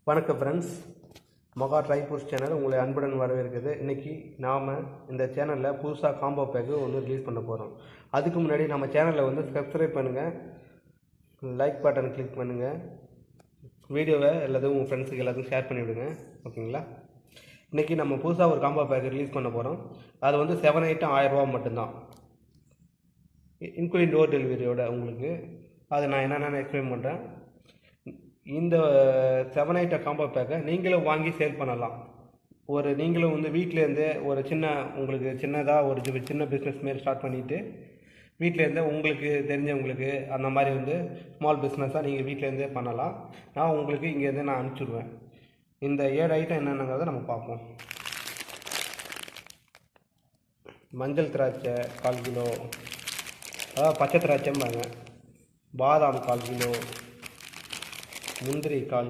வணக்கம் ஃப்ரெண்ட்ஸ், மகா ட்ரைபூர்ஸ் சேனல் உங்களை அன்புடன் வரவேற்குது. இன்றைக்கி நாம் இந்த சேனலில் புதுசாக காம்போ பேக்கு ஒன்று ரிலீஸ் பண்ண போகிறோம். அதுக்கு முன்னாடி நம்ம சேனலில் வந்து சப்ஸ்கிரைப் பண்ணுங்கள், லைக் பட்டன் கிளிக் பண்ணுங்கள், வீடியோவை எல்லாத்தையும் உங்கள் ஃப்ரெண்ட்ஸுக்கு எல்லாத்தையும் ஷேர் பண்ணிவிடுங்க. ஓகேங்களா? இன்றைக்கி நம்ம புதுசாக ஒரு காம்போ பேக்கு ரிலீஸ் பண்ண போகிறோம். அது வந்து 7 ஐட்டம் 1000 ரூபா மட்டும்தான், இன்க்ளூடிங் டோர் டெலிவரியோட. உங்களுக்கு அதை நான் என்னென்னு எக்ஸ்பிளைன் பண்ணுறேன். இந்த 7 ஐட்டம் காம்போ பேக்கை நீங்களும் வாங்கி சேல் பண்ணலாம். நீங்களும் வந்து வீட்டிலேருந்தே ஒரு உங்களுக்கு சின்னதாக ஒரு சின்ன பிஸ்னஸ் மாரி ஸ்டார்ட் பண்ணிவிட்டு வீட்டிலேருந்தே உங்களுக்கு தெரிஞ்சவங்களுக்கு அந்த மாதிரி வந்து ஸ்மால் பிஸ்னஸாக நீங்கள் வீட்டிலேருந்தே பண்ணலாம். நான் உங்களுக்கு இங்கேருந்து நான் அனுப்பிச்சுடுவேன். இந்த 7 ஐட்டம் என்னென்னங்கிறத நம்ம பார்ப்போம். மஞ்சள் திராட்சை 1/4 கிலோ, அதாவது பச்சை திராட்சைம்பாங்க. பாதாம் 1/4 கிலோ, முந்திரி 1/4